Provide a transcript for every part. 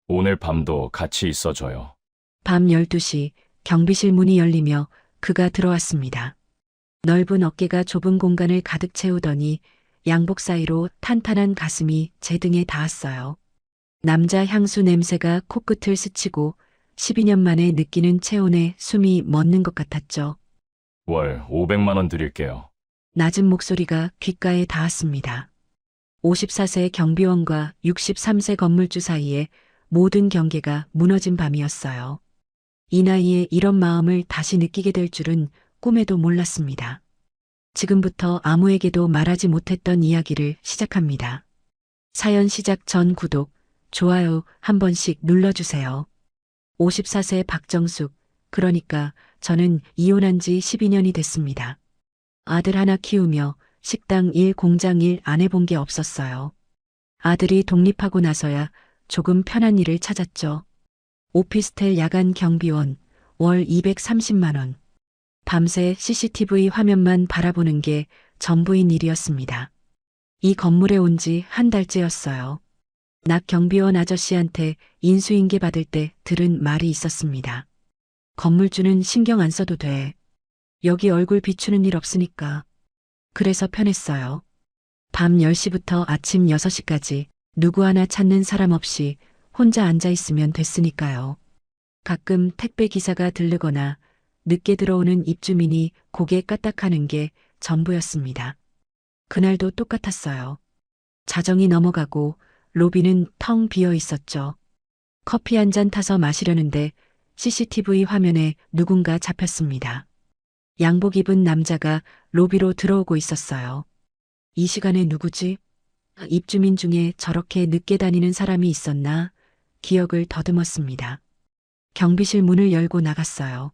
오늘 밤도 같이 있어줘요. 밤 12시 경비실 문이 열리며 그가 들어왔습니다. 넓은 어깨가 좁은 공간을 가득 채우더니 양복 사이로 탄탄한 가슴이 제 등에 닿았어요. 남자 향수 냄새가 코끝을 스치고 12년 만에 느끼는 체온에 숨이 멎는 것 같았죠. 월 500만 원 드릴게요. 낮은 목소리가 귓가에 닿았습니다. 54세 경비원과 63세 건물주 사이에 모든 경계가 무너진 밤이었어요. 이 나이에 이런 마음을 다시 느끼게 될 줄은 꿈에도 몰랐습니다. 지금부터 아무에게도 말하지 못했던 이야기를 시작합니다. 사연 시작 전 구독, 좋아요 한 번씩 눌러주세요. 54세 박정숙, 그러니까 저는 이혼한 지 12년이 됐습니다. 아들 하나 키우며 식당 일, 공장 일 안 해본 게 없었어요. 아들이 독립하고 나서야 조금 편한 일을 찾았죠. 오피스텔 야간 경비원, 월 230만 원. 밤새 CCTV 화면만 바라보는 게 전부인 일이었습니다. 이 건물에 온 지 한 달째였어요. 낙 경비원 아저씨한테 인수인계 받을 때 들은 말이 있었습니다. 건물주는 신경 안 써도 돼. 여기 얼굴 비추는 일 없으니까. 그래서 편했어요. 밤 10시부터 아침 6시까지 누구 하나 찾는 사람 없이 혼자 앉아 있으면 됐으니까요. 가끔 택배 기사가 들르거나 늦게 들어오는 입주민이 고개 까딱하는 게 전부였습니다. 그날도 똑같았어요. 자정이 넘어가고 로비는 텅 비어 있었죠. 커피 한 잔 타서 마시려는데 CCTV 화면에 누군가 잡혔습니다. 양복 입은 남자가 로비로 들어오고 있었어요. 이 시간에 누구지? 입주민 중에 저렇게 늦게 다니는 사람이 있었나? 기억을 더듬었습니다. 경비실 문을 열고 나갔어요.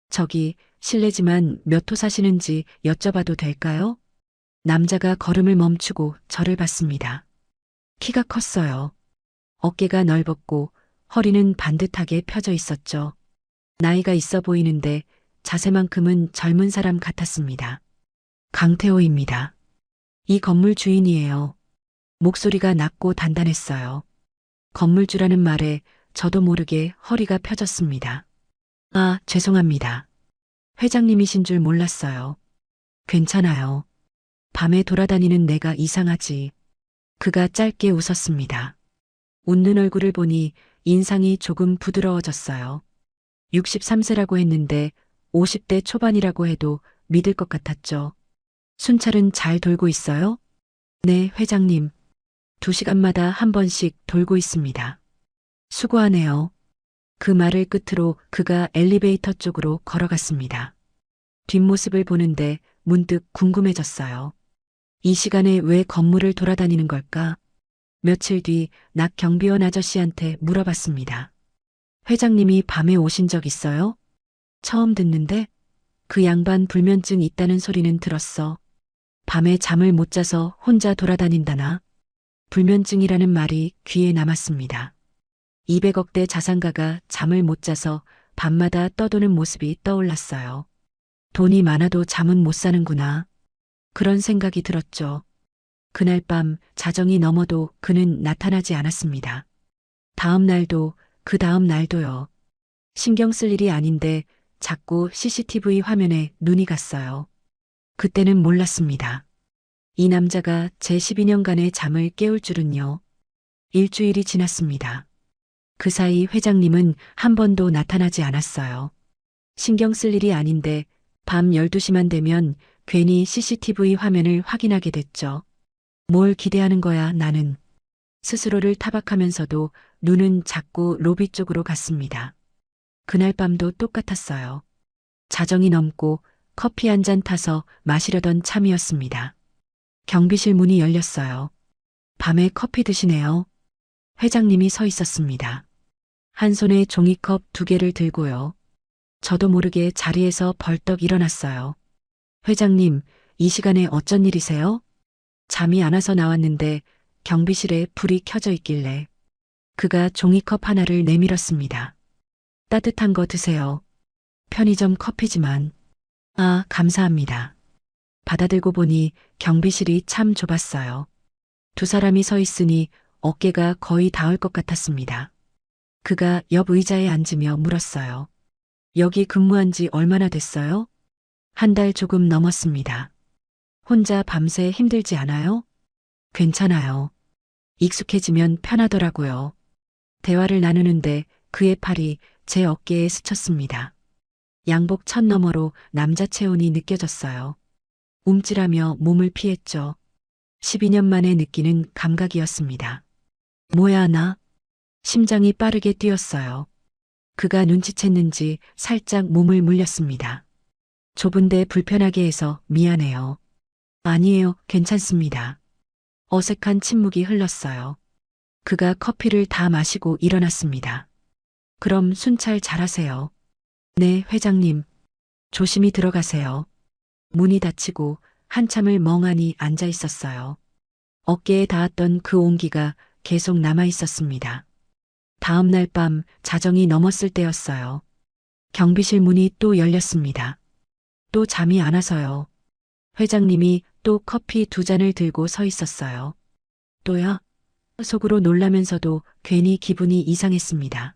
저기 실례지만 몇 호 사시는지 여쭤봐도 될까요? 남자가 걸음을 멈추고 저를 봤습니다. 키가 컸어요. 어깨가 넓었고 허리는 반듯하게 펴져 있었죠. 나이가 있어 보이는데 자세만큼은 젊은 사람 같았습니다. 강태호입니다. 이 건물 주인이에요. 목소리가 낮고 단단했어요. 건물주라는 말에 저도 모르게 허리가 펴졌습니다. 아, 죄송합니다. 회장님이신 줄 몰랐어요. 괜찮아요. 밤에 돌아다니는 내가 이상하지. 그가 짧게 웃었습니다. 웃는 얼굴을 보니 인상이 조금 부드러워졌어요. 63세라고 했는데 50대 초반이라고 해도 믿을 것 같았죠. 순찰은 잘 돌고 있어요? 네, 회장님. 2시간마다 한 번씩 돌고 있습니다. 수고하네요. 그 말을 끝으로 그가 엘리베이터 쪽으로 걸어갔습니다. 뒷모습을 보는데 문득 궁금해졌어요. 이 시간에 왜 건물을 돌아다니는 걸까? 며칠 뒤 낙 경비원 아저씨한테 물어봤습니다. 회장님이 밤에 오신 적 있어요? 처음 듣는데 그 양반 불면증 있다는 소리는 들었어. 밤에 잠을 못 자서 혼자 돌아다닌다나? 불면증이라는 말이 귀에 남았습니다. 200억대 자산가가 잠을 못 자서 밤마다 떠도는 모습이 떠올랐어요. 돈이 많아도 잠은 못 사는구나. 그런 생각이 들었죠. 그날 밤 자정이 넘어도 그는 나타나지 않았습니다. 다음 날도 그 다음 날도요. 신경 쓸 일이 아닌데 자꾸 CCTV 화면에 눈이 갔어요. 그때는 몰랐습니다. 이 남자가 제 12년간의 잠을 깨울 줄은요. 일주일이 지났습니다. 그 사이 회장님은 한 번도 나타나지 않았어요. 신경 쓸 일이 아닌데 밤 12시만 되면 괜히 CCTV 화면을 확인하게 됐죠. 뭘 기대하는 거야, 나는. 스스로를 타박하면서도 눈은 자꾸 로비 쪽으로 갔습니다. 그날 밤도 똑같았어요. 자정이 넘고 커피 한 잔 타서 마시려던 참이었습니다. 경비실 문이 열렸어요. 밤에 커피 드시네요. 회장님이 서 있었습니다. 한 손에 종이컵 2개를 들고요. 저도 모르게 자리에서 벌떡 일어났어요. 회장님, 이 시간에 어쩐 일이세요? 잠이 안 와서 나왔는데 경비실에 불이 켜져 있길래. 그가 종이컵 하나를 내밀었습니다. 따뜻한 거 드세요. 편의점 커피지만. 아, 감사합니다. 받아들고 보니 경비실이 참 좁았어요. 두 사람이 서 있으니 어깨가 거의 닿을 것 같았습니다. 그가 옆 의자에 앉으며 물었어요. 여기 근무한 지 얼마나 됐어요? 한 달 조금 넘었습니다. 혼자 밤새 힘들지 않아요? 괜찮아요. 익숙해지면 편하더라고요. 대화를 나누는데 그의 팔이 제 어깨에 스쳤습니다. 양복 천 너머로 남자 체온이 느껴졌어요. 움찔하며 몸을 피했죠. 12년 만에 느끼는 감각이었습니다. 뭐야 나? 심장이 빠르게 뛰었어요. 그가 눈치챘는지 살짝 몸을 물렸습니다. 좁은데 불편하게 해서 미안해요. 아니에요, 괜찮습니다. 어색한 침묵이 흘렀어요. 그가 커피를 다 마시고 일어났습니다. 그럼 순찰 잘하세요. 네, 회장님. 조심히 들어가세요. 문이 닫히고 한참을 멍하니 앉아 있었어요. 어깨에 닿았던 그 온기가 계속 남아 있었습니다. 다음 날 밤 자정이 넘었을 때였어요. 경비실 문이 또 열렸습니다. 또 잠이 안 와서요. 회장님이 또 커피 2잔을 들고 서 있었어요. 또야? 속으로 놀라면서도 괜히 기분이 이상했습니다.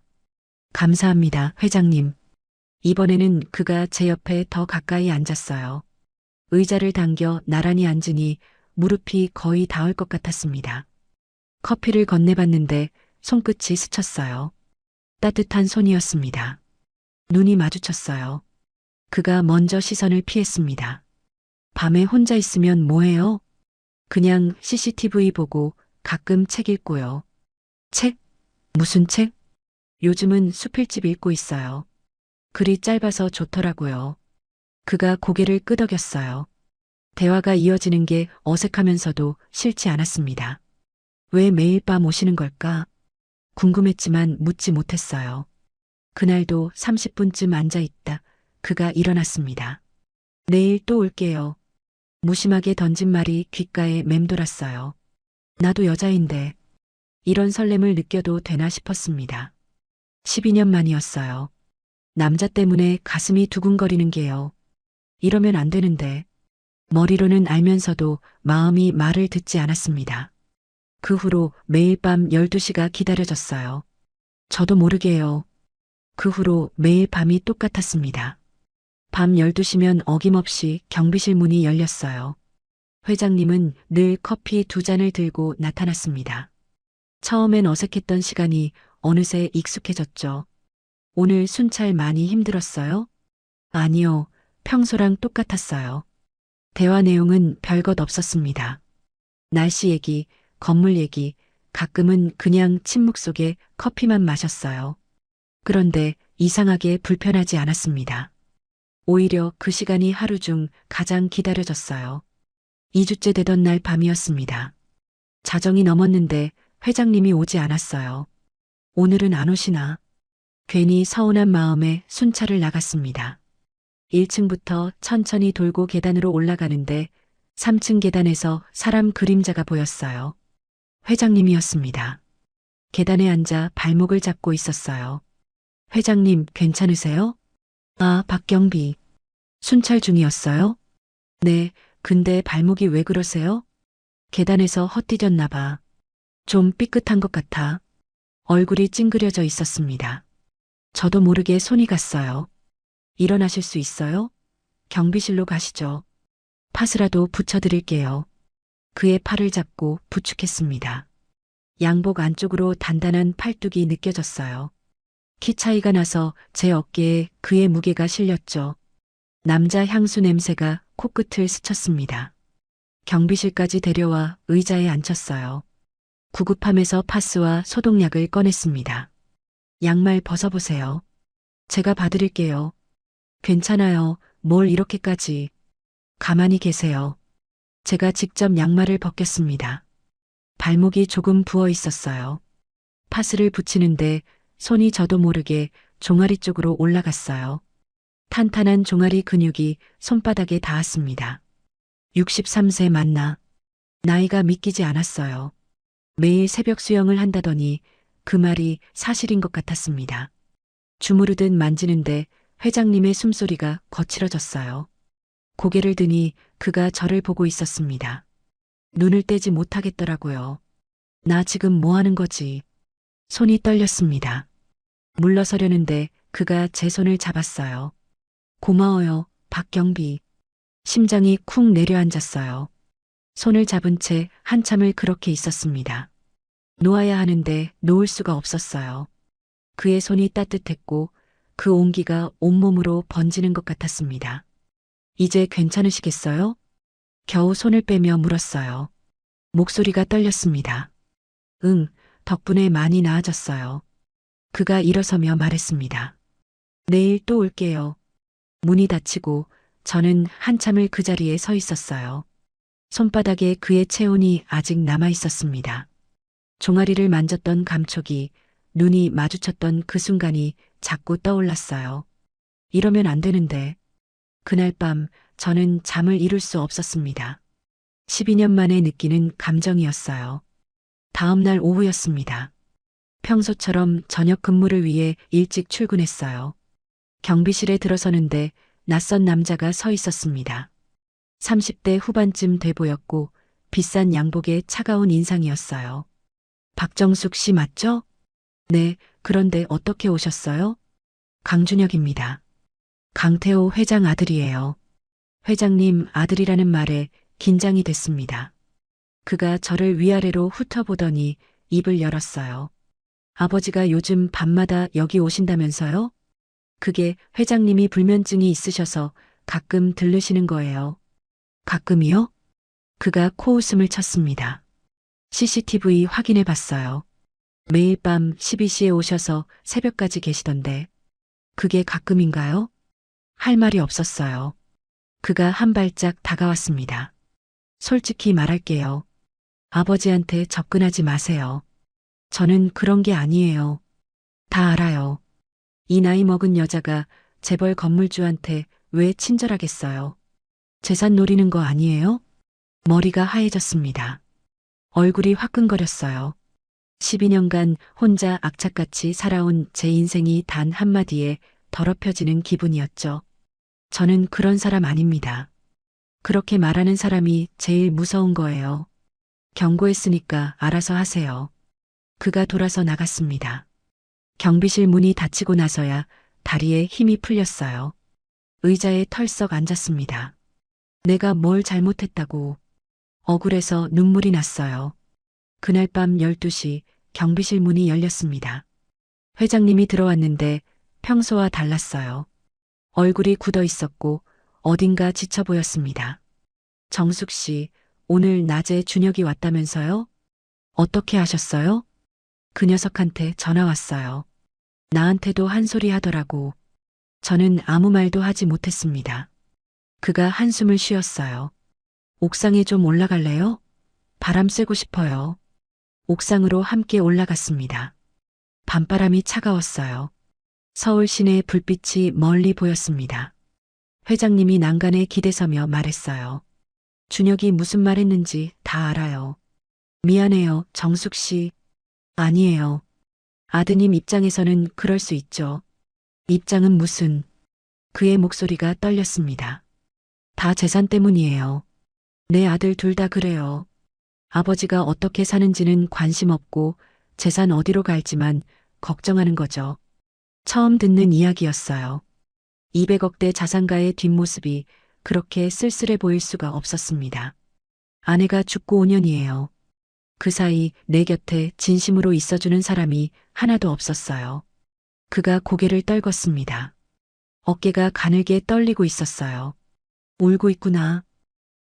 감사합니다, 회장님. 이번에는 그가 제 옆에 더 가까이 앉았어요. 의자를 당겨 나란히 앉으니 무릎이 거의 닿을 것 같았습니다. 커피를 건네봤는데 손끝이 스쳤어요. 따뜻한 손이었습니다. 눈이 마주쳤어요. 그가 먼저 시선을 피했습니다. 밤에 혼자 있으면 뭐해요? 그냥 CCTV 보고 가끔 책 읽고요. 책? 무슨 책? 요즘은 수필집 읽고 있어요. 글이 짧아서 좋더라고요. 그가 고개를 끄덕였어요. 대화가 이어지는 게 어색하면서도 싫지 않았습니다. 왜 매일 밤 오시는 걸까? 궁금했지만 묻지 못했어요. 그날도 30분쯤 앉아 있다. 그가 일어났습니다. 내일 또 올게요. 무심하게 던진 말이 귓가에 맴돌았어요. 나도 여자인데 이런 설렘을 느껴도 되나 싶었습니다. 12년 만이었어요. 남자 때문에 가슴이 두근거리는 게요. 이러면 안 되는데 머리로는 알면서도 마음이 말을 듣지 않았습니다. 그 후로 매일 밤 12시가 기다려졌어요. 저도 모르게요. 그 후로 매일 밤이 똑같았습니다. 밤 12시면 어김없이 경비실 문이 열렸어요. 회장님은 늘 커피 2잔을 들고 나타났습니다. 처음엔 어색했던 시간이 어느새 익숙해졌죠. 오늘 순찰 많이 힘들었어요? 아니요, 평소랑 똑같았어요. 대화 내용은 별것 없었습니다. 날씨 얘기, 건물 얘기, 가끔은 그냥 침묵 속에 커피만 마셨어요. 그런데 이상하게 불편하지 않았습니다. 오히려 그 시간이 하루 중 가장 기다려졌어요. 2주째 되던 날 밤이었습니다. 자정이 넘었는데 회장님이 오지 않았어요. 오늘은 안 오시나? 괜히 서운한 마음에 순찰을 나갔습니다. 1층부터 천천히 돌고 계단으로 올라가는데 3층 계단에서 사람 그림자가 보였어요. 회장님이었습니다. 계단에 앉아 발목을 잡고 있었어요. 회장님, 괜찮으세요? 아, 박경비. 순찰 중이었어요? 네, 근데 발목이 왜 그러세요? 계단에서 헛디뎠나 봐. 좀 삐끗한 것 같아. 얼굴이 찡그려져 있었습니다. 저도 모르게 손이 갔어요. 일어나실 수 있어요? 경비실로 가시죠. 팥이라도 붙여드릴게요. 그의 팔을 잡고 부축했습니다. 양복 안쪽으로 단단한 팔뚝이 느껴졌어요. 키 차이가 나서 제 어깨에 그의 무게가 실렸죠. 남자 향수 냄새가 코끝을 스쳤습니다. 경비실까지 데려와 의자에 앉혔어요. 구급함에서 파스와 소독약을 꺼냈습니다. 양말 벗어보세요. 제가 봐드릴게요. 괜찮아요. 뭘 이렇게까지. 가만히 계세요. 제가 직접 양말을 벗겼습니다. 발목이 조금 부어 있었어요. 파스를 붙이는데 손이 저도 모르게 종아리 쪽으로 올라갔어요. 탄탄한 종아리 근육이 손바닥에 닿았습니다. 63세 맞나? 나이가 믿기지 않았어요. 매일 새벽 수영을 한다더니 그 말이 사실인 것 같았습니다. 주무르듯 만지는데 회장님의 숨소리가 거칠어졌어요. 고개를 드니 그가 저를 보고 있었습니다. 눈을 떼지 못하겠더라고요. 나 지금 뭐 하는 거지? 손이 떨렸습니다. 물러서려는데 그가 제 손을 잡았어요. 고마워요, 박경비. 심장이 쿵 내려앉았어요. 손을 잡은 채 한참을 그렇게 있었습니다. 놓아야 하는데 놓을 수가 없었어요. 그의 손이 따뜻했고 그 온기가 온몸으로 번지는 것 같았습니다. 이제 괜찮으시겠어요? 겨우 손을 빼며 물었어요. 목소리가 떨렸습니다. 응, 덕분에 많이 나아졌어요. 그가 일어서며 말했습니다. 내일 또 올게요. 문이 닫히고 저는 한참을 그 자리에 서 있었어요. 손바닥에 그의 체온이 아직 남아 있었습니다. 종아리를 만졌던 감촉이, 눈이 마주쳤던 그 순간이 자꾸 떠올랐어요. 이러면 안 되는데. 그날 밤 저는 잠을 이룰 수 없었습니다. 12년 만에 느끼는 감정이었어요. 다음 날 오후였습니다. 평소처럼 저녁 근무를 위해 일찍 출근했어요. 경비실에 들어서는데 낯선 남자가 서 있었습니다. 30대 후반쯤 돼 보였고 비싼 양복에 차가운 인상이었어요. 박정숙 씨 맞죠? 네, 그런데 어떻게 오셨어요? 강준혁입니다. 강태호 회장 아들이에요. 회장님 아들이라는 말에 긴장이 됐습니다. 그가 저를 위아래로 훑어보더니 입을 열었어요. 아버지가 요즘 밤마다 여기 오신다면서요? 그게 회장님이 불면증이 있으셔서 가끔 들르시는 거예요. 가끔이요? 그가 코웃음을 쳤습니다. CCTV 확인해 봤어요. 매일 밤 12시에 오셔서 새벽까지 계시던데. 그게 가끔인가요? 할 말이 없었어요. 그가 한 발짝 다가왔습니다. 솔직히 말할게요. 아버지한테 접근하지 마세요. 저는 그런 게 아니에요. 다 알아요. 이 나이 먹은 여자가 재벌 건물주한테 왜 친절하겠어요? 재산 노리는 거 아니에요? 머리가 하얘졌습니다. 얼굴이 화끈거렸어요. 12년간 혼자 악착같이 살아온 제 인생이 단 한마디에 더럽혀지는 기분이었죠. 저는 그런 사람 아닙니다. 그렇게 말하는 사람이 제일 무서운 거예요. 경고했으니까 알아서 하세요. 그가 돌아서 나갔습니다. 경비실 문이 닫히고 나서야 다리에 힘이 풀렸어요. 의자에 털썩 앉았습니다. 내가 뭘 잘못했다고. 억울해서 눈물이 났어요. 그날 밤 12시 경비실 문이 열렸습니다. 회장님이 들어왔는데 평소와 달랐어요. 얼굴이 굳어 있었고 어딘가 지쳐 보였습니다. 정숙 씨, 오늘 낮에 준혁이 왔다면서요? 어떻게 하셨어요? 그 녀석한테 전화 왔어요. 나한테도 한 소리 하더라고. 저는 아무 말도 하지 못했습니다. 그가 한숨을 쉬었어요. 옥상에 좀 올라갈래요? 바람 쐬고 싶어요. 옥상으로 함께 올라갔습니다. 밤바람이 차가웠어요. 서울 시내 불빛이 멀리 보였습니다. 회장님이 난간에 기대서며 말했어요. 준혁이 무슨 말 했는지 다 알아요. 미안해요, 정숙 씨. 아니에요. 아드님 입장에서는 그럴 수 있죠. 입장은 무슨. 그의 목소리가 떨렸습니다. 다 재산 때문이에요. 내 아들 둘 다 그래요. 아버지가 어떻게 사는지는 관심 없고 재산 어디로 갈지만 걱정하는 거죠. 처음 듣는 이야기였어요. 200억대 자산가의 뒷모습이 그렇게 쓸쓸해 보일 수가 없었습니다. 아내가 죽고 5년이에요. 그 사이 내 곁에 진심으로 있어주는 사람이 하나도 없었어요. 그가 고개를 떨궜습니다. 어깨가 가늘게 떨리고 있었어요. 울고 있구나.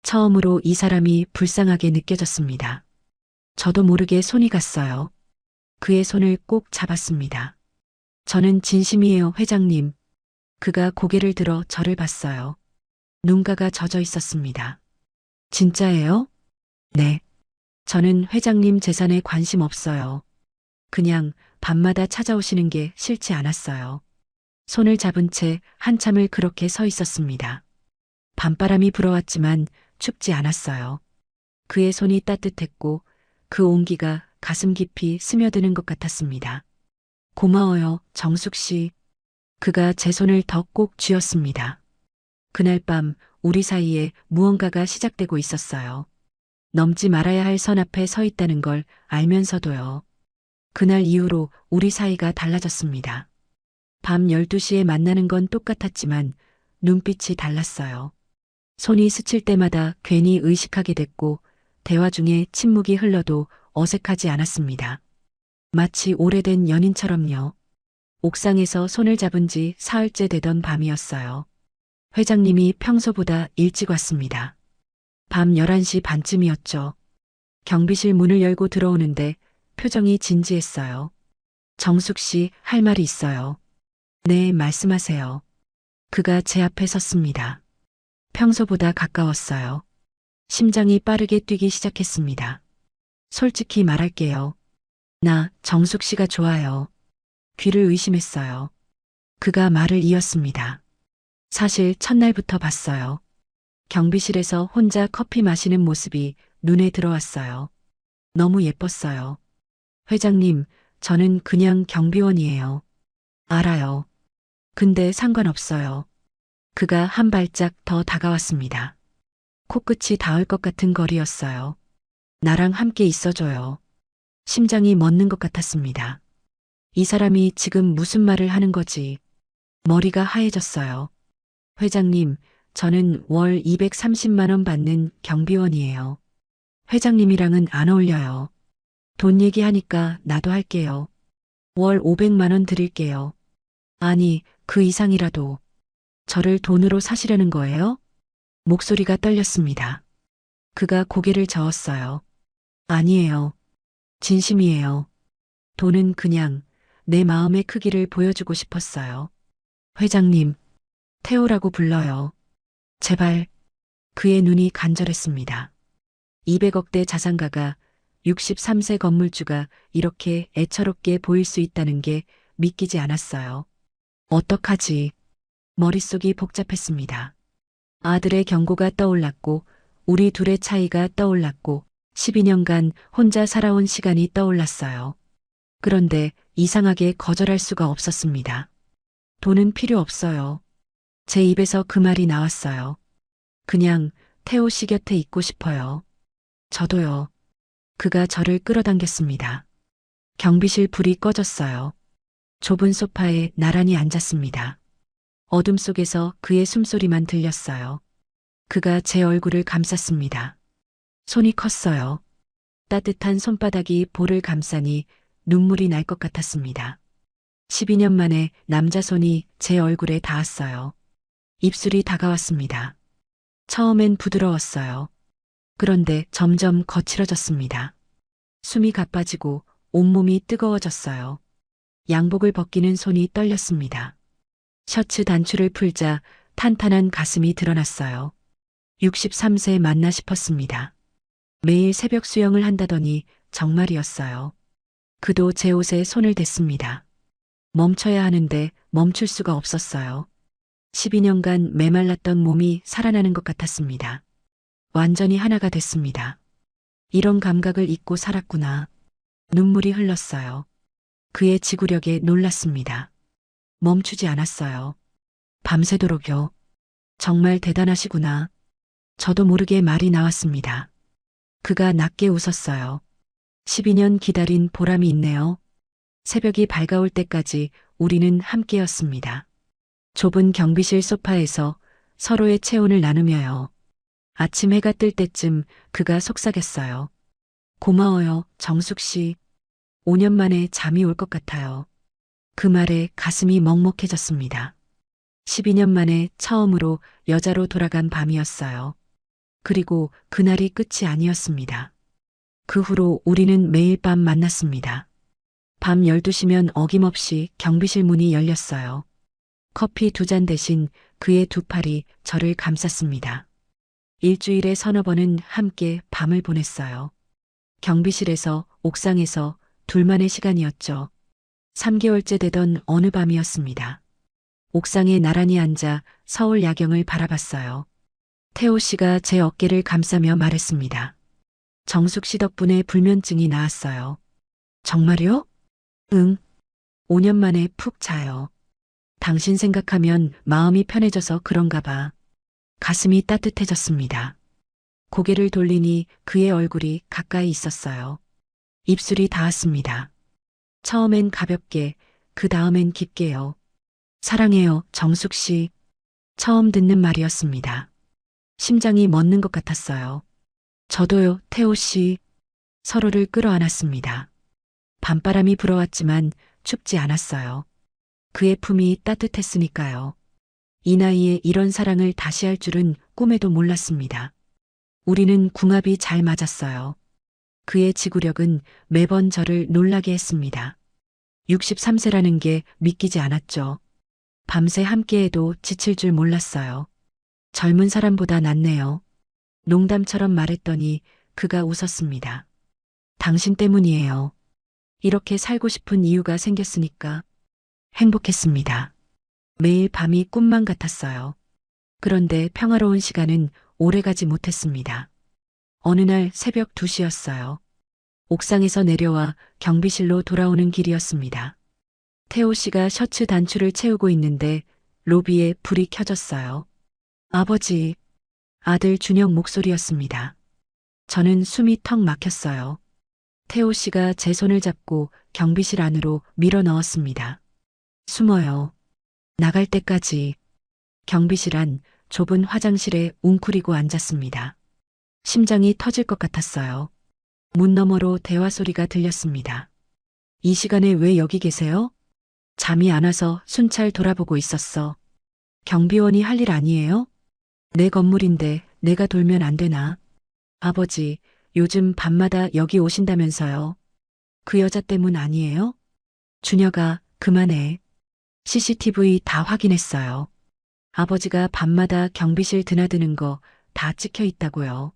처음으로 이 사람이 불쌍하게 느껴졌습니다. 저도 모르게 손이 갔어요. 그의 손을 꼭 잡았습니다. 저는 진심이에요, 회장님. 그가 고개를 들어 저를 봤어요. 눈가가 젖어 있었습니다. 진짜예요? 네. 저는 회장님 재산에 관심 없어요. 그냥 밤마다 찾아오시는 게 싫지 않았어요. 손을 잡은 채 한참을 그렇게 서 있었습니다. 밤바람이 불어왔지만 춥지 않았어요. 그의 손이 따뜻했고 그 온기가 가슴 깊이 스며드는 것 같았습니다. 고마워요, 정숙 씨. 그가 제 손을 더 꼭 쥐었습니다. 그날 밤 우리 사이에 무언가가 시작되고 있었어요. 넘지 말아야 할 선 앞에 서 있다는 걸 알면서도요. 그날 이후로 우리 사이가 달라졌습니다. 밤 12시에 만나는 건 똑같았지만 눈빛이 달랐어요. 손이 스칠 때마다 괜히 의식하게 됐고 대화 중에 침묵이 흘러도 어색하지 않았습니다. 마치 오래된 연인처럼요. 옥상에서 손을 잡은 지 사흘째 되던 밤이었어요. 회장님이 평소보다 일찍 왔습니다. 밤 11시 반쯤이었죠. 경비실 문을 열고 들어오는데 표정이 진지했어요. 정숙 씨, 할 말이 있어요. 네, 말씀하세요. 그가 제 앞에 섰습니다. 평소보다 가까웠어요. 심장이 빠르게 뛰기 시작했습니다. 솔직히 말할게요. 나 정숙 씨가 좋아요. 귀를 의심했어요. 그가 말을 이었습니다. 사실 첫날부터 봤어요. 경비실에서 혼자 커피 마시는 모습이 눈에 들어왔어요. 너무 예뻤어요. 회장님, 저는 그냥 경비원이에요. 알아요. 근데 상관없어요. 그가 한 발짝 더 다가왔습니다. 코끝이 닿을 것 같은 거리였어요. 나랑 함께 있어줘요. 심장이 멎는 것 같았습니다. 이 사람이 지금 무슨 말을 하는 거지? 머리가 하얘졌어요. 회장님, 저는 월 230만 원 받는 경비원이에요. 회장님이랑은 안 어울려요. 돈 얘기하니까 나도 할게요. 월 500만 원 드릴게요. 아니, 그 이상이라도. 저를 돈으로 사시려는 거예요? 목소리가 떨렸습니다. 그가 고개를 저었어요. 아니에요. 진심이에요. 돈은 그냥 내 마음의 크기를 보여주고 싶었어요. 회장님, 태호라고 불러요. 제발. 그의 눈이 간절했습니다. 200억대 자산가가 63세 건물주가 이렇게 애처롭게 보일 수 있다는 게 믿기지 않았어요. 어떡하지? 머릿속이 복잡했습니다. 아들의 경고가 떠올랐고 우리 둘의 차이가 떠올랐고 12년간 혼자 살아온 시간이 떠올랐어요. 그런데 이상하게 거절할 수가 없었습니다. 돈은 필요 없어요. 제 입에서 그 말이 나왔어요. 그냥 태호 씨 곁에 있고 싶어요. 저도요. 그가 저를 끌어당겼습니다. 경비실 불이 꺼졌어요. 좁은 소파에 나란히 앉았습니다. 어둠 속에서 그의 숨소리만 들렸어요. 그가 제 얼굴을 감쌌습니다. 손이 컸어요. 따뜻한 손바닥이 볼을 감싸니 눈물이 날 것 같았습니다. 12년 만에 남자 손이 제 얼굴에 닿았어요. 입술이 다가왔습니다. 처음엔 부드러웠어요. 그런데 점점 거칠어졌습니다. 숨이 가빠지고 온몸이 뜨거워졌어요. 양복을 벗기는 손이 떨렸습니다. 셔츠 단추를 풀자 탄탄한 가슴이 드러났어요. 63세 맞나 싶었습니다. 매일 새벽 수영을 한다더니 정말이었어요. 그도 제 옷에 손을 댔습니다. 멈춰야 하는데 멈출 수가 없었어요. 12년간 메말랐던 몸이 살아나는 것 같았습니다. 완전히 하나가 됐습니다. 이런 감각을 잊고 살았구나. 눈물이 흘렀어요. 그의 지구력에 놀랐습니다. 멈추지 않았어요. 밤새도록요. 정말 대단하시구나. 저도 모르게 말이 나왔습니다. 그가 낮게 웃었어요. 12년 기다린 보람이 있네요. 새벽이 밝아올 때까지 우리는 함께였습니다. 좁은 경비실 소파에서 서로의 체온을 나누며요. 아침 해가 뜰 때쯤 그가 속삭였어요. 고마워요, 정숙 씨. 5년 만에 잠이 올 것 같아요. 그 말에 가슴이 먹먹해졌습니다. 12년 만에 처음으로 여자로 돌아간 밤이었어요. 그리고 그날이 끝이 아니었습니다. 그 후로 우리는 매일 밤 만났습니다. 밤 12시면 어김없이 경비실 문이 열렸어요. 커피 2잔 대신 그의 두 팔이 저를 감쌌습니다. 일주일에 서너 번은 함께 밤을 보냈어요. 경비실에서, 옥상에서 둘만의 시간이었죠. 3개월째 되던 어느 밤이었습니다. 옥상에 나란히 앉아 서울 야경을 바라봤어요. 태호 씨가 제 어깨를 감싸며 말했습니다. 정숙 씨 덕분에 불면증이 나았어요. 정말요? 응. 5년 만에 푹 자요. 당신 생각하면 마음이 편해져서 그런가 봐. 가슴이 따뜻해졌습니다. 고개를 돌리니 그의 얼굴이 가까이 있었어요. 입술이 닿았습니다. 처음엔 가볍게, 그 다음엔 깊게요. 사랑해요, 정숙 씨. 처음 듣는 말이었습니다. 심장이 멎는 것 같았어요. 저도요, 태호 씨. 서로를 끌어안았습니다. 밤바람이 불어왔지만 춥지 않았어요. 그의 품이 따뜻했으니까요. 이 나이에 이런 사랑을 다시 할 줄은 꿈에도 몰랐습니다. 우리는 궁합이 잘 맞았어요. 그의 지구력은 매번 저를 놀라게 했습니다. 63세라는 게 믿기지 않았죠. 밤새 함께해도 지칠 줄 몰랐어요. 젊은 사람보다 낫네요. 농담처럼 말했더니 그가 웃었습니다. 당신 때문이에요. 이렇게 살고 싶은 이유가 생겼으니까 행복했습니다. 매일 밤이 꿈만 같았어요. 그런데 평화로운 시간은 오래가지 못했습니다. 어느 날 새벽 2시였어요. 옥상에서 내려와 경비실로 돌아오는 길이었습니다. 태호 씨가 셔츠 단추를 채우고 있는데 로비에 불이 켜졌어요. 아버지, 아들 준혁 목소리였습니다. 저는 숨이 턱 막혔어요. 태호 씨가 제 손을 잡고 경비실 안으로 밀어 넣었습니다. 숨어요. 나갈 때까지. 경비실 안 좁은 화장실에 웅크리고 앉았습니다. 심장이 터질 것 같았어요. 문 너머로 대화 소리가 들렸습니다. 이 시간에 왜 여기 계세요? 잠이 안 와서 순찰 돌아보고 있었어. 경비원이 할 일 아니에요? 내 건물인데 내가 돌면 안 되나? 아버지, 요즘 밤마다 여기 오신다면서요. 그 여자 때문 아니에요? 준혁아, 그만해. CCTV 다 확인했어요. 아버지가 밤마다 경비실 드나드는 거 다 찍혀 있다고요.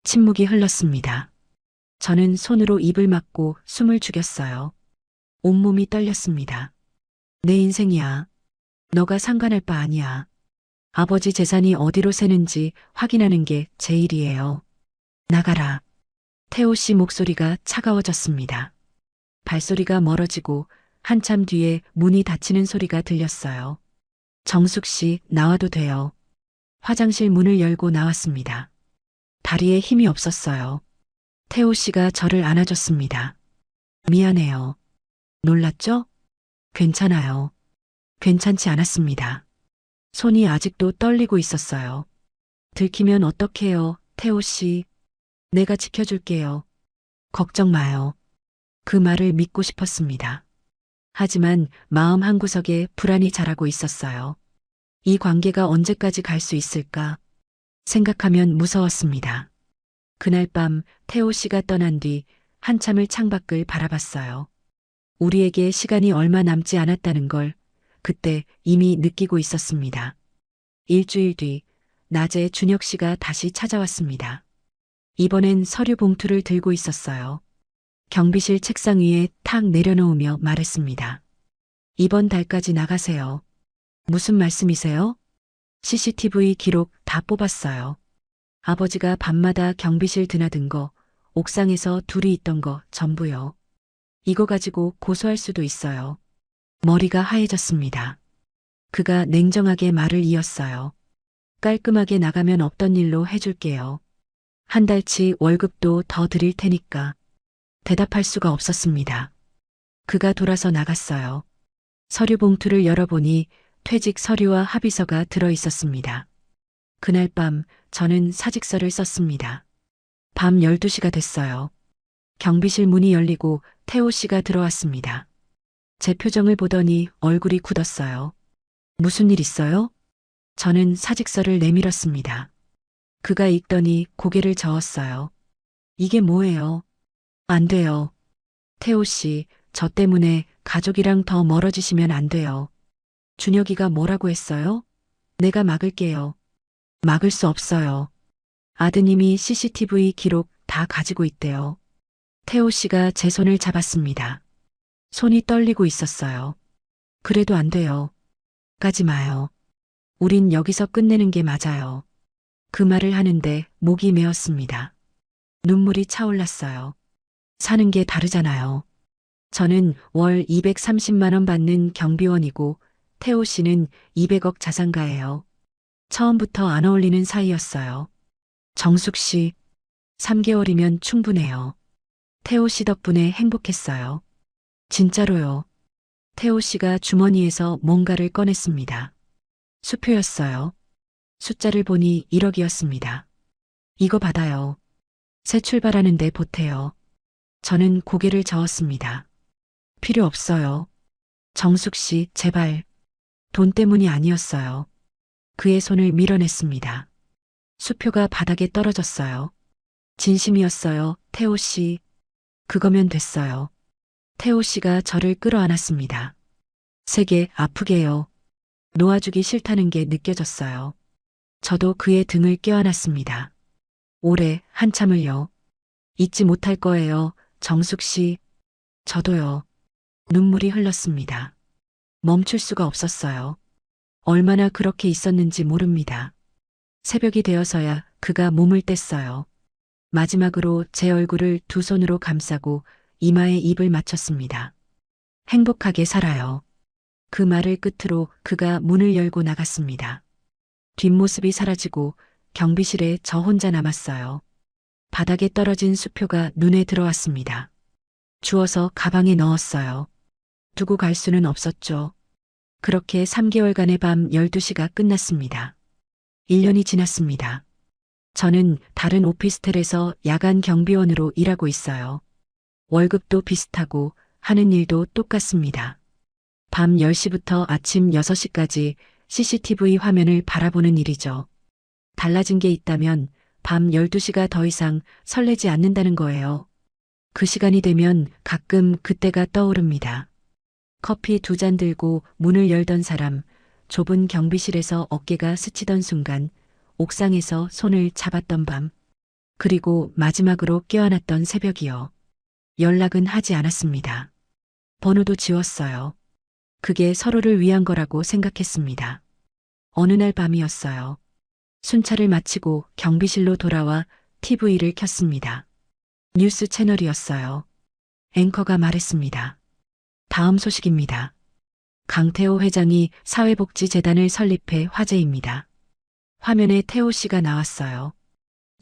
침묵이 흘렀습니다. 저는 손으로 입을 막고 숨을 죽였어요. 온몸이 떨렸습니다. 내 인생이야. 너가 상관할 바 아니야. 아버지 재산이 어디로 새는지 확인하는 게 제 일이에요. 나가라. 태호 씨 목소리가 차가워졌습니다. 발소리가 멀어지고 한참 뒤에 문이 닫히는 소리가 들렸어요. 정숙 씨, 나와도 돼요. 화장실 문을 열고 나왔습니다. 다리에 힘이 없었어요. 태호 씨가 저를 안아줬습니다. 미안해요. 놀랐죠? 괜찮아요. 괜찮지 않았습니다. 손이 아직도 떨리고 있었어요. 들키면 어떡해요, 태호 씨. 내가 지켜줄게요. 걱정 마요. 그 말을 믿고 싶었습니다. 하지만 마음 한구석에 불안이 자라고 있었어요. 이 관계가 언제까지 갈 수 있을까 생각하면 무서웠습니다. 그날 밤 태호 씨가 떠난 뒤 한참을 창밖을 바라봤어요. 우리에게 시간이 얼마 남지 않았다는 걸 그때 이미 느끼고 있었습니다. 일주일 뒤 낮에 준혁 씨가 다시 찾아왔습니다. 이번엔 서류 봉투를 들고 있었어요. 경비실 책상 위에 탁 내려놓으며 말했습니다. 이번 달까지 나가세요. 무슨 말씀이세요? CCTV 기록 다 뽑았어요. 아버지가 밤마다 경비실 드나든 거, 옥상에서 둘이 있던 거 전부요. 이거 가지고 고소할 수도 있어요. 머리가 하얘졌습니다. 그가 냉정하게 말을 이었어요. 깔끔하게 나가면 없던 일로 해줄게요. 한 달치 월급도 더 드릴 테니까. 대답할 수가 없었습니다. 그가 돌아서 나갔어요. 서류 봉투를 열어보니 퇴직 서류와 합의서가 들어 있었습니다. 그날 밤 저는 사직서를 썼습니다. 밤 12시가 됐어요. 경비실 문이 열리고 태호 씨가 들어왔습니다. 제 표정을 보더니 얼굴이 굳었어요. 무슨 일 있어요? 저는 사직서를 내밀었습니다. 그가 읽더니 고개를 저었어요. 이게 뭐예요? 안 돼요. 태호 씨, 저 때문에 가족이랑 더 멀어지시면 안 돼요. 준혁이가 뭐라고 했어요? 내가 막을게요. 막을 수 없어요. 아드님이 CCTV 기록 다 가지고 있대요. 태호 씨가 제 손을 잡았습니다. 손이 떨리고 있었어요. 그래도 안 돼요. 가지 마요. 우린 여기서 끝내는 게 맞아요. 그 말을 하는데 목이 메었습니다. 눈물이 차올랐어요. 사는 게 다르잖아요. 저는 월 230만 원 받는 경비원이고 태호 씨는 200억 자산가예요. 처음부터 안 어울리는 사이였어요. 정숙 씨, 3개월이면 충분해요. 태호 씨 덕분에 행복했어요. 진짜로요. 태호 씨가 주머니에서 뭔가를 꺼냈습니다. 수표였어요. 숫자를 보니 1억이었습니다. 이거 받아요. 새 출발하는데 보태요. 저는 고개를 저었습니다. 필요 없어요. 정숙 씨, 제발. 돈 때문이 아니었어요. 그의 손을 밀어냈습니다. 수표가 바닥에 떨어졌어요. 진심이었어요, 태호 씨. 그거면 됐어요. 태호 씨가 저를 끌어안았습니다. 세게 아프게요. 놓아주기 싫다는 게 느껴졌어요. 저도 그의 등을 껴안았습니다. 오래, 한참을요. 잊지 못할 거예요, 정숙 씨. 저도요. 눈물이 흘렀습니다. 멈출 수가 없었어요. 얼마나 그렇게 있었는지 모릅니다. 새벽이 되어서야 그가 몸을 뗐어요. 마지막으로 제 얼굴을 두 손으로 감싸고 이마에 입을 맞췄습니다. 행복하게 살아요. 그 말을 끝으로 그가 문을 열고 나갔습니다. 뒷모습이 사라지고 경비실에 저 혼자 남았어요. 바닥에 떨어진 수표가 눈에 들어왔습니다. 주워서 가방에 넣었어요. 두고 갈 수는 없었죠. 그렇게 3개월간의 밤 12시가 끝났습니다. 1년이 지났습니다. 저는 다른 오피스텔에서 야간 경비원으로 일하고 있어요. 월급도 비슷하고 하는 일도 똑같습니다. 밤 10시부터 아침 6시까지 CCTV 화면을 바라보는 일이죠. 달라진 게 있다면 밤 12시가 더 이상 설레지 않는다는 거예요. 그 시간이 되면 가끔 그때가 떠오릅니다. 커피 2잔 들고 문을 열던 사람, 좁은 경비실에서 어깨가 스치던 순간, 옥상에서 손을 잡았던 밤, 그리고 마지막으로 껴안았던 새벽이요. 연락은 하지 않았습니다. 번호도 지웠어요. 그게 서로를 위한 거라고 생각했습니다. 어느 날 밤이었어요. 순찰을 마치고 경비실로 돌아와 TV를 켰습니다. 뉴스 채널이었어요. 앵커가 말했습니다. 다음 소식입니다. 강태호 회장이 사회복지재단을 설립해 화제입니다. 화면에 태호 씨가 나왔어요.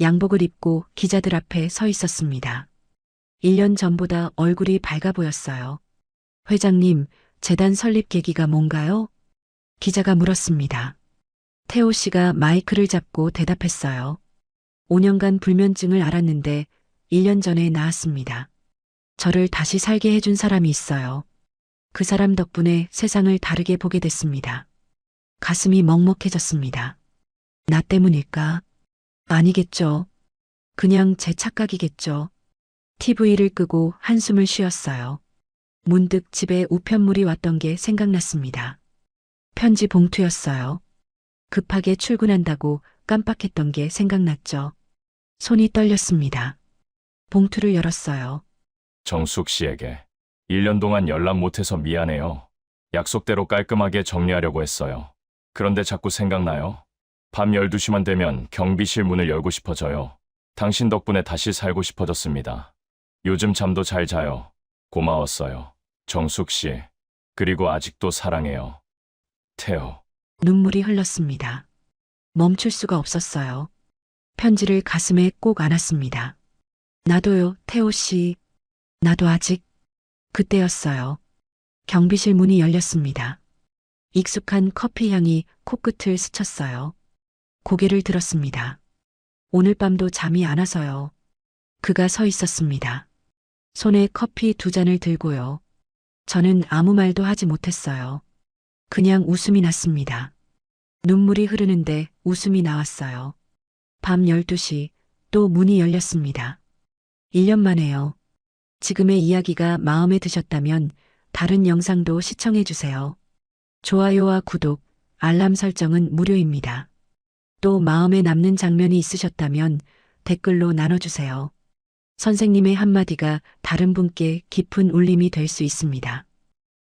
양복을 입고 기자들 앞에 서 있었습니다. 1년 전보다 얼굴이 밝아 보였어요. 회장님, 재단 설립 계기가 뭔가요? 기자가 물었습니다. 태호 씨가 마이크를 잡고 대답했어요. 5년간 불면증을 앓았는데 1년 전에 나았습니다. 저를 다시 살게 해준 사람이 있어요. 그 사람 덕분에 세상을 다르게 보게 됐습니다. 가슴이 먹먹해졌습니다. 나 때문일까? 아니겠죠. 그냥 제 착각이겠죠. TV를 끄고 한숨을 쉬었어요. 문득 집에 우편물이 왔던 게 생각났습니다. 편지 봉투였어요. 급하게 출근한다고 깜빡했던 게 생각났죠. 손이 떨렸습니다. 봉투를 열었어요. 정숙 씨에게 1년 동안 연락 못해서 미안해요. 약속대로 깔끔하게 정리하려고 했어요. 그런데 자꾸 생각나요. 밤 12시만 되면 경비실 문을 열고 싶어져요. 당신 덕분에 다시 살고 싶어졌습니다. 요즘 잠도 잘 자요. 고마웠어요. 정숙 씨. 그리고 아직도 사랑해요. 태호. 눈물이 흘렀습니다. 멈출 수가 없었어요. 편지를 가슴에 꼭 안았습니다. 나도요, 태호 씨. 나도 아직. 그때였어요. 경비실 문이 열렸습니다. 익숙한 커피 향이 코끝을 스쳤어요. 고개를 들었습니다. 오늘 밤도 잠이 안 와서요. 그가 서 있었습니다. 손에 커피 2잔을 들고요. 저는 아무 말도 하지 못했어요. 그냥 웃음이 났습니다. 눈물이 흐르는데 웃음이 나왔어요. 밤 12시 또 문이 열렸습니다. 1년 만에요. 지금의 이야기가 마음에 드셨다면 다른 영상도 시청해주세요. 좋아요와 구독, 알람 설정은 무료입니다. 또 마음에 남는 장면이 있으셨다면 댓글로 나눠주세요. 선생님의 한마디가 다른 분께 깊은 울림이 될 수 있습니다.